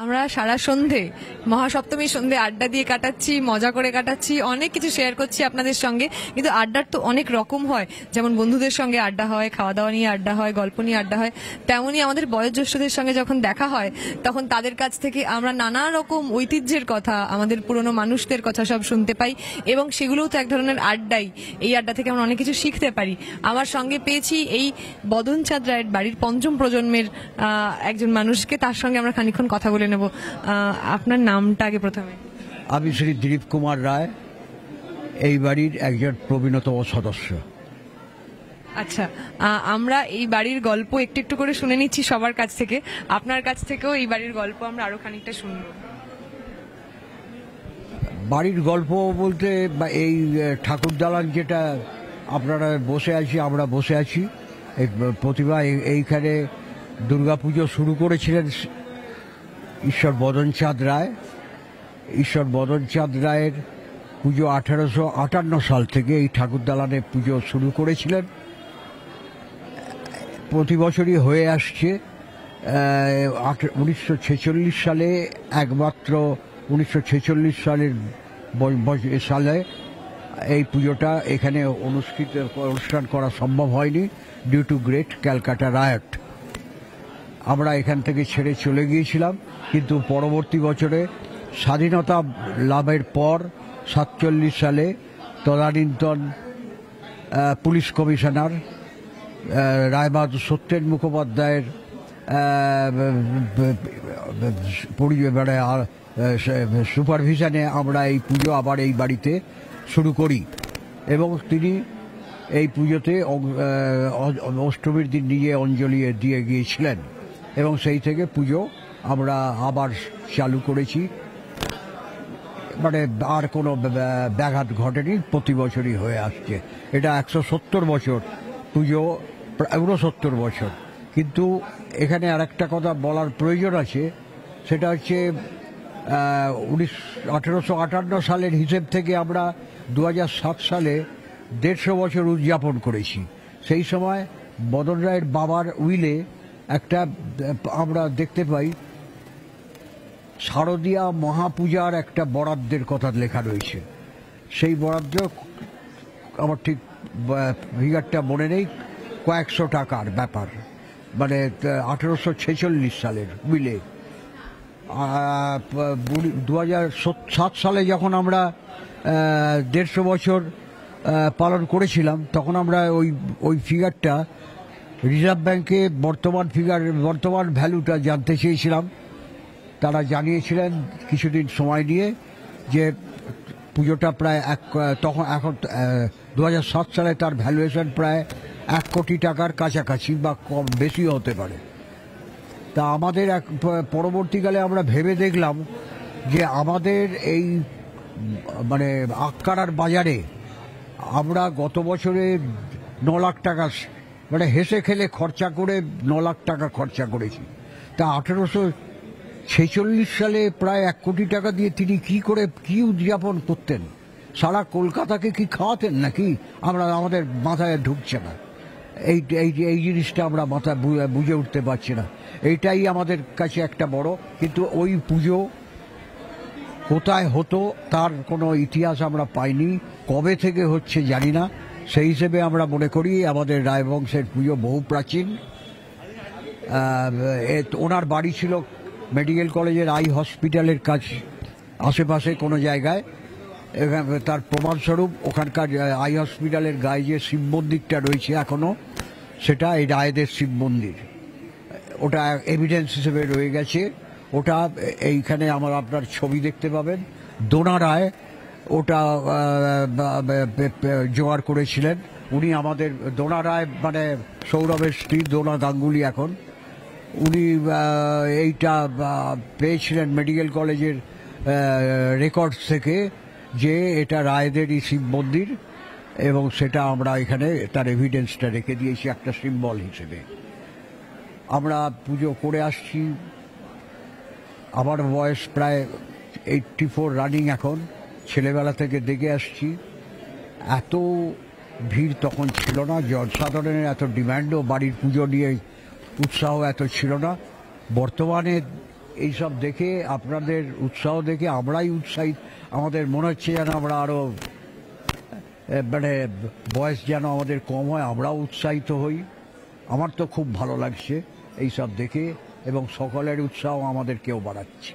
আমরা সারা সন্ধে মহাসপ্তমীর সন্ধে আড্ডা দিয়ে কাটাচ্ছি, মজা করে কাটাচ্ছি, অনেক কিছু শেয়ার করছি আপনাদের সঙ্গে। কিন্তু আড্ডার তো অনেক রকম হয়, যেমন বন্ধুদের সঙ্গে আড্ডা হয়, খাওয়া দাওয়া নিয়ে আড্ডা হয়, গল্প নিয়ে আড্ডা হয়, তেমনই আমাদের বয়োজ্যেষ্ঠদের সঙ্গে যখন দেখা হয় তখন তাদের কাছ থেকে আমরা নানা রকম ঐতিহ্যের কথা, আমাদের পুরনো মানুষদের কথা সব শুনতে পাই, এবং সেগুলোও তো এক ধরনের আড্ডাই। এই আড্ডা থেকে আমরা অনেক কিছু শিখতে পারি। আমার সঙ্গে পেয়েছি এই বদন চাঁদ রায়ের বাড়ির পঞ্চম প্রজন্মের একজন মানুষকে, তার সঙ্গে আমরা খানিকক্ষণ কথা বলে নেব। আপনার নামটা আগে প্রথমে। আমি শ্রী দিলীপ কুমার রায়, এই বাড়ির একজন প্রবীণতম সদস্য। আচ্ছা, আমরা এই বাড়ির গল্প একটু একটু করে শুনে নিচ্ছি সবার কাছ থেকে। আপনার কাছ থেকেও এই বাড়ির গল্প আমরা আরো খানিকটা শুনব। বাড়ির গল্প বলতে এই ঠাকুর দালান যেটা আপনারা বসে আছি, আমরা বসে আছি, এই প্রতিভা এইখানে দুর্গাপুজো শুরু করেছিলেন ঈশ্বর বদন চাঁদ রায়। ঈশ্বর বদন চাঁদ রায়ের পুজো 1858 সাল থেকে এই ঠাকুর দালানে পুজো শুরু করেছিলেন। প্রতি বছরই হয়ে আসছে। 1946 সালে একমাত্র 1946 সালে এই পুজোটা এখানে অনুষ্ঠান করা সম্ভব হয়নি, due to great Calcutta riot. আমরা এখান থেকে ছেড়ে চলে গিয়েছিলাম, কিন্তু পরবর্তী বছরে স্বাধীনতা লাভের পর 47 সালে তদানীন্তন পুলিশ কমিশনার রায়বাহাদুর সত্যেন মুখোপাধ্যায়ের সুপারভিশনে আমরা এই পুজো আবার এই বাড়িতে শুরু করি, এবং তিনি এই পুজোতে অষ্টমীর দিন নিজে অঞ্জলি দিয়ে গিয়েছিলেন, এবং সেই থেকে পুজো আমরা আবার চালু করেছি। মানে আর কোনো ব্যাঘাত ঘটেনি, প্রতি বছরই হয়ে আসছে। এটা 170 বছর পুজো, 69 বছর। কিন্তু এখানে আর একটা কথা বলার প্রয়োজন আছে, সেটা হচ্ছে 1858 সালের হিসেব থেকে আমরা 2007 সালে 150 বছর উদযাপন করেছি। সেই সময় বদন রায়ের বাবার উইলে একটা আমরা দেখতে পাই শারদীয়া মহাপূজার একটা বরাদ্দের কথা লেখা রয়েছে। সেই বরাদ্দ আমার ঠিক ফিগারটা মনে নেই, কয়েকশো টাকার ব্যাপার, মানে 1846 সালের উইলে। 2007 সালে যখন আমরা 150 বছর পালন করেছিলাম, তখন আমরা ওই ফিগারটা রিজার্ভ ব্যাংকে বর্তমান ভ্যালুটা জানতে চেয়েছিলাম। তারা জানিয়েছিলেন কিছুদিন সময় নিয়ে যে পুজোটা প্রায় এখন 2007 সালে তার ভ্যালুয়েশন প্রায় 1 কোটি টাকার কাছাকাছি বা কম বেশিও হতে পারে। তা আমাদের পরবর্তীকালে আমরা ভেবে দেখলাম যে আমাদের এই মানে আক্কারার বাজারে আমরা গত বছরে 9 লাখ টাকা, মানে হেসে খেলে খরচা করে 9 লাখ টাকা খরচা করেছি। তা 1846 সালে প্রায় 1 কোটি টাকা দিয়ে তিনি কি উদযাপন করতেন? সারা কলকাতাকে কি খাওয়াতেন নাকি? আমাদের মাথায় ঢুকছে না এই জিনিসটা, আমরা মাথায় বুঝে উঠতে পারছি না। এইটাই আমাদের কাছে একটা বড়। কিন্তু ওই পুজো কোথায় হতো তার কোনো ইতিহাস আমরা পাইনি, কবে থেকে হচ্ছে জানি না। সেই হিসেবে আমরা মনে করি আমাদের রায়বংশের পুজো বহু প্রাচীন। ওনার বাড়ি ছিল মেডিকেল কলেজের আই হসপিটালের কাছে, আশেপাশে কোনো জায়গায়। তার প্রমাণস্বরূপ ওখানকার আই হসপিটালের গায়ে যে শিব মন্দিরটা রয়েছে এখনো, সেটা এই রায়দের শিব মন্দির। ওটা এভিডেন্স হিসেবে রয়ে গেছে। ওটা এইখানে আপনার ছবি দেখতে পাবেন। দোনা রায় ওটা জোগাড় করেছিলেন। উনি আমাদের দোনা রায় মানে সৌরভের স্ত্রী দোনা গাঙ্গুলি এখন, উনি এইটা পেয়েছিলেন মেডিকেল কলেজের রেকর্ডস থেকে যে এটা রায়দেরই শিব মন্দির, এবং সেটা আমরা এখানে তার এভিডেন্সটা রেখে দিয়েছি একটা সিম্বল হিসেবে। আমরা পুজো করে আসছি। আমার বয়স প্রায় 84 রানিং এখন। ছেলেবেলা থেকে দেখে আসছি। এত ভিড় তখন ছিল না, জনসাধারণের এত ডিম্যান্ডও বাড়ির পুজো নিয়ে উৎসাহ এত ছিল না। বর্তমানে এইসব দেখে, আপনাদের উৎসাহ দেখে আমরাই উৎসাহিত। আমাদের মনে হচ্ছে যেন আমরা আরো মানে বয়স যেন আমাদের কম হয়, আমরাও উৎসাহিত হই। আমার তো খুব ভালো লাগছে এইসব দেখে, এবং সকলের উৎসাহ আমাদেরকেও বাড়াচ্ছে।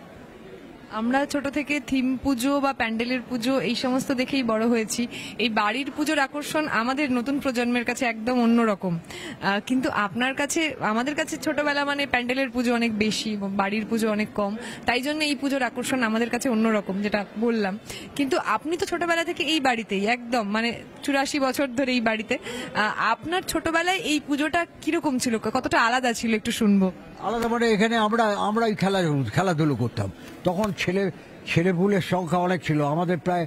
আমরা ছোট থেকে থিম পুজো বা প্যান্ডেলের পুজো এই সমস্ত দেখেই বড় হয়েছি। এই বাড়ির পুজোর আকর্ষণ আমাদের নতুন প্রজন্মের কাছে একদম অন্যরকম। কিন্তু আপনার কাছে, আমাদের কাছে ছোটবেলা মানে প্যান্ডেলের পুজো অনেক বেশি, বাড়ির পুজো অনেক কম, তাই জন্য এই পুজোর আকর্ষণ আমাদের কাছে অন্যরকম, যেটা বললাম। কিন্তু আপনি তো ছোটবেলা থেকে এই বাড়িতেই, একদম মানে 84 বছর ধরে এই বাড়িতে। আপনার ছোটবেলায় এই পুজোটা কিরকম ছিল, কতটা আলাদা ছিল, একটু শুনবো। আলাদা মানে এখানে আমরাই খেলাধুলো করতাম। তখন ছেলেপুলের সংখ্যা অনেক ছিল, আমাদের প্রায়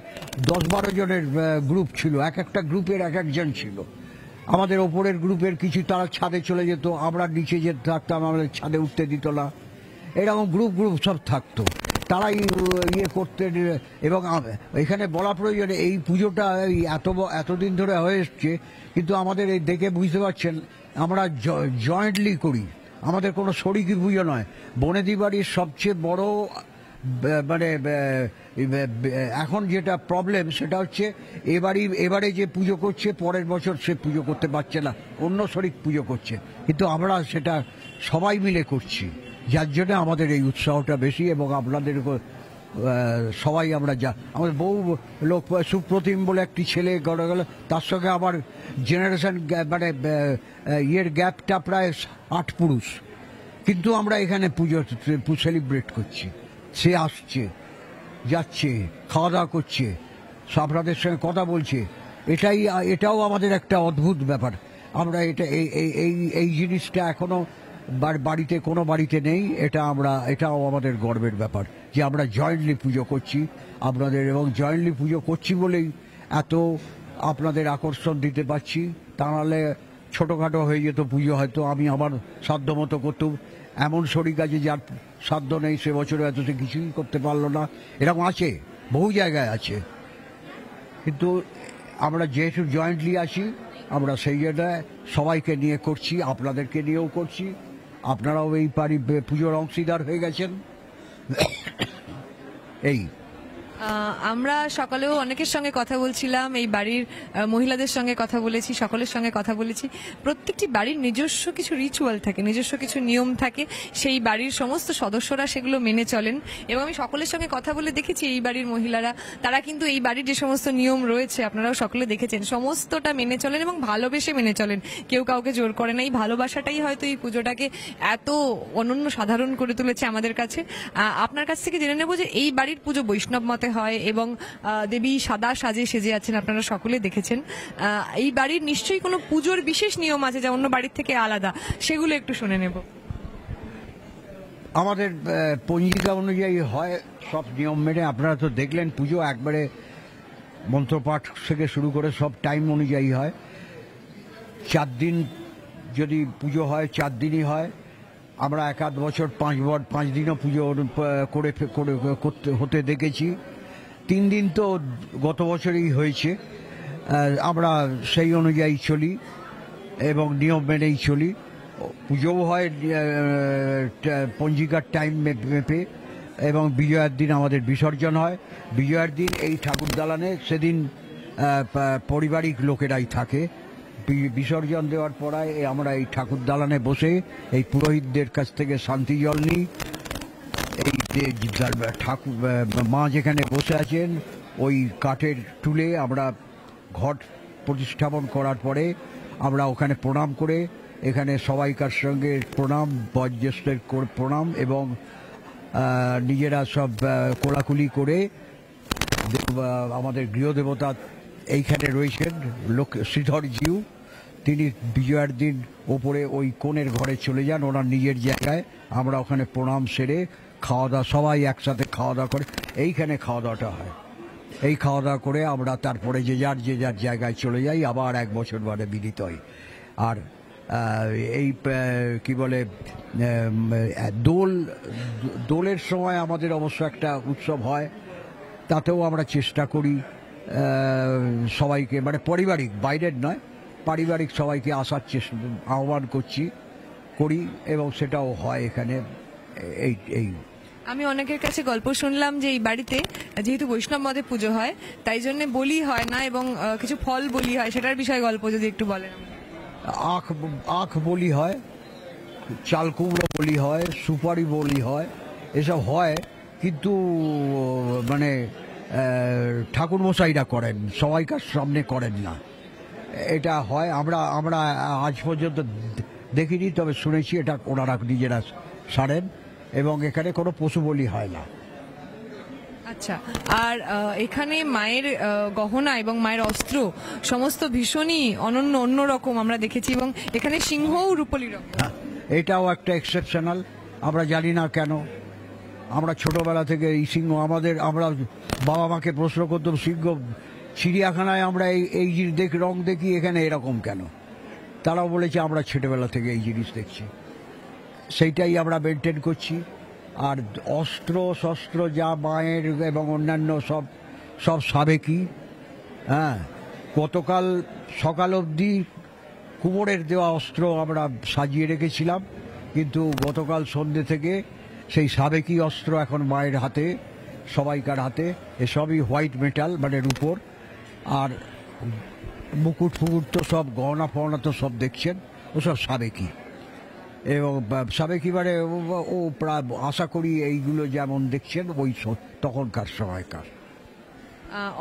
10-12 জনের গ্রুপ ছিল, এক একটা গ্রুপের এক একজন ছিল। আমাদের ওপরের গ্রুপের কিছু তারা ছাদে চলে যেত, আমরা নিচে যেতে থাকতাম, আমাদের ছাদে উঠতে দিত না। এরকম গ্রুপ সব থাকতো, তারাই ইয়ে করতে। এবং এখানে বলা প্রয়োজনে এই পুজোটা এতদিন ধরে হয়ে এসছে, কিন্তু আমাদের এই দেখে বুঝতে পারছেন আমরা জয়েন্টলি করি, আমাদের কোনো শরিকি পুজো নয়। বনেদি বাড়ির সবচেয়ে বড় মানে এখন যেটা প্রবলেম সেটা হচ্ছে এবারে যে পুজো করছে, পরের বছর সে পুজো করতে পারছে না, অন্য শরিক পুজো করছে, কিন্তু আমরা সেটা সবাই মিলে করছি, যার জন্য আমাদের এই উৎসাহটা বেশি। এবং আপনাদের সবাই আমরা আমাদের বহু লোক, সুপ্রতিম বলে একটি ছেলে গড়ে গেল, তার সঙ্গে আমার জেনারেশন মানে ইয়ের গ্যাপটা প্রায় 8 পুরুষ, কিন্তু আমরা এখানে পুজো সেলিব্রেট করছি। সে আসছে, যাচ্ছে, খাওয়া দাওয়া করছে, আপনাদের সঙ্গে কথা বলছে। এটাও আমাদের একটা অদ্ভুত ব্যাপার। আমরা এই জিনিসটা এখনো বাড়িতে, কোনো বাড়িতে নেই। এটাও আমাদের গর্বের ব্যাপার যে আমরা জয়েন্টলি পুজো করছি আপনাদের, এবং জয়েন্টলি পুজো করছি বলেই এত আপনাদের আকর্ষণ দিতে পারছি। তা নাহলে ছোটোখাটো হয়ে যেত পুজো, হয়তো আমি আমার সাধ্য মতো করতাম। এমন শরিক আছে যার সাধ্য নেই, সে বছরে এত সে কিছুই করতে পারলো না, এরকম আছে, বহু জায়গায় আছে। কিন্তু আমরা যেহেতু জয়েন্টলি আছি, আমরা সেই জায়গায় সবাইকে নিয়ে করছি, আপনাদেরকে নিয়েও করছি। আপনারাও এই পুজোর অংশীদার হয়ে গেছেন। এই আমরা সকালেও অনেকের সঙ্গে কথা বলছিলাম, এই বাড়ির মহিলাদের সঙ্গে কথা বলেছি, সকলের সঙ্গে কথা বলেছি। প্রত্যেকটি বাড়ির নিজস্ব কিছু রিচুয়াল থাকে, নিজস্ব কিছু নিয়ম থাকে, সেই বাড়ির সমস্ত সদস্যরা সেগুলো মেনে চলেন। এবং আমি সকলের সঙ্গে কথা বলে দেখেছি এই বাড়ির মহিলারা, তারা কিন্তু এই বাড়ির যে সমস্ত নিয়ম রয়েছে, আপনারাও সকলে দেখেছেন, সমস্তটা মেনে চলেন এবং ভালোবেসে মেনে চলেন, কেউ কাউকে জোর করে না। এই ভালোবাসাটাই হয়তো এই পুজোটাকে এত অনন্য সাধারণ করে তুলেছে আমাদের কাছে। আপনার কাছ থেকে জেনে নেব যে এই বাড়ির পুজো বৈষ্ণব মতে হয়, এবং দেবী সাদা সাজে সেজে আছেন, আপনারা সকলে দেখেছেন। এই বাড়ির নিশ্চয়ই কোনো পুজোর বিশেষ নিয়ম আছে যা অন্য বাড়ির থেকে আলাদা, সেগুলো একটু শুনে নেব। আমাদের পঞ্জিকা অনুযায়ী হয় সব নিয়ম মেনে। আপনারা তো দেখলেন পুজো একবারে মন্ত্রপাঠ থেকে শুরু করে সব টাইম অনুযায়ী হয়। 4 দিন যদি পুজো হয়, 4 দিনই হয়। আমরা 1-8 বছর 5 দিনও পুজো করতে হতে দেখেছি। 3 দিন তো গত বছরই হয়েছে। আমরা সেই অনুযায়ী চলি এবং নিয়ম মেনেই চলি। পুজোও হয় পঞ্জিকার টাইম মেপে, এবং বিজয়ার দিন আমাদের বিসর্জন হয়। বিজয়ার দিন এই ঠাকুর দালানে সেদিন পারিবারিক লোকেরাই থাকে। বিসর্জন দেওয়ার পরে আমরা এই ঠাকুর দালানে বসে এই পুরোহিতদের কাছ থেকে শান্তি জল নিই। এই ঠাকুর মা যেখানে বসে আছেন ওই কাঠের টুলে আমরা ঘট প্রতিস্থাপন করার পরে আমরা ওখানে প্রণাম করে, এখানে সবাইকার সঙ্গে প্রণাম, বয়োজ্যেষ্ঠের প্রণাম, এবং নিজেরা সব কোলাকুলি করে আমাদের গৃহদেবতা এইখানে রয়েছেন শ্রীধরজিউ, তিনি বিজয়ার দিন ওপরে ওই কোণের ঘরে চলে যান ওনার নিজের জায়গায়। আমরা ওখানে প্রণাম সেরে খাওয়া দাওয়া, সবাই একসাথে খাওয়া দাওয়া করে, এইখানে খাওয়া দাওয়াটা হয়। এই খাওয়া দাওয়া করে আমরা তারপরে যে যার জায়গায় চলে যাই, আবার 1 বছর বাদে মিলিত হই। আর এই কি বলে দোলের সময় আমাদের অবশ্য একটা উৎসব হয়, তাতেও আমরা চেষ্টা করি সবাইকে, মানে পারিবারিক, বাইরের নয়, পারিবারিক সবাইকে আসার আহ্বান করি, এবং সেটাও হয় এখানে। এই আমি অনেকের কাছে গল্প শুনলাম যে এই বাড়িতে যেহেতু বৈষ্ণব মতে পুজো হয় তাই জন্য বলি হয় না এবং কিছু ফল বলি হয়, সেটার বিষয়ে গল্প যদি একটু বলেন আমাকে। আখ আখ বলি হয়, চাল কুমড়ো বলি হয়, সুপারি বলি হয়, এসব হয়, কিন্তু মানে ঠাকুর মশাইরা করেন, সবাইকার সামনে করেন না। এটা হয়, আমরা আমরা আজ পর্যন্ত দেখিনি, তবে শুনেছি এটা ওনারা নিজেরা সারেন এবং এখানে কোনো পশু বলি হয় না। আচ্ছা, আর এখানে মায়ের গহনা এবং মায়ের অস্ত্র সমস্ত ভীষণই অনন্য, অন্যরকম আমরা দেখেছি এবং এখানে সিংহও রূপলি রকম। হ্যাঁ, এটাও একটা এক্সেপশনাল। আমরা জানি না কেন, আমরা ছোটবেলা থেকে এই সিংহ আমরা বাবা মাকে প্রশ্ন করতাম, সিংহ চিড়িয়াখানায় আমরা এই জিনিস রং দেখি, এখানে এরকম কেন? তারাও বলেছে আমরা ছোটবেলা থেকে এই জিনিস দেখছি, সেইটাই আমরা মেনটেন করছি। আর অস্ত্র শস্ত্র যা মায়ের এবং অন্যান্য সব সাবেকি। হ্যাঁ, গতকাল সকাল অবধি কুমোরের দেওয়া অস্ত্র আমরা সাজিয়ে রেখেছিলাম, কিন্তু গতকাল সন্ধ্যে থেকে সেই সাবেকি অস্ত্র এখন মায়ের হাতে, সবাইকার হাতে। এসবই হোয়াইট মেটাল, মানে রূপোর। আর মুকুট ফুকুট তো সব, গহনা ফহনা তো সব দেখছেন, ওসব সাবেকি। এবং সাবেকি মানে ও প্রায় আশা করি এইগুলো যেমন দেখছেন ওই তখনকার সময়কার।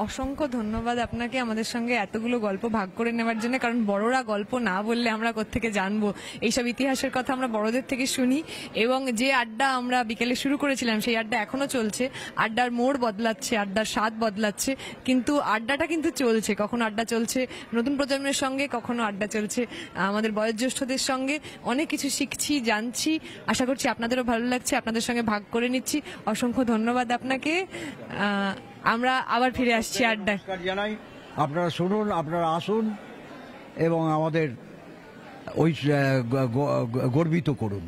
অসংখ্য ধন্যবাদ আপনাকে আমাদের সঙ্গে এতগুলো গল্প ভাগ করে নেওয়ার জন্য, কারণ বড়রা গল্প না বললে আমরা কোত্থেকে জানবো এইসব ইতিহাসের কথা? আমরা বড়দের থেকে শুনি এবং যে আড্ডা আমরা বিকেলে শুরু করেছিলাম সেই আড্ডা এখনো চলছে। আড্ডার মোড় বদলাচ্ছে, আড্ডার স্বাদ বদলাচ্ছে, কিন্তু আড্ডাটা কিন্তু চলছে। কখনো আড্ডা চলছে নতুন প্রজন্মের সঙ্গে, কখনো আড্ডা চলছে আমাদের বয়োজ্যেষ্ঠদের সঙ্গে। অনেক কিছু শিখছি, জানছি। আশা করছি আপনাদেরও ভালো লাগছে, আপনাদের সঙ্গে ভাগ করে নিচ্ছি। অসংখ্য ধন্যবাদ আপনাকে। আমরা আবার ফিরে আসছি আড্ডায়। জানাই, আপনারা শুনুন, আপনারা আসুন এবং আমাদের ওই গর্বিত করুন।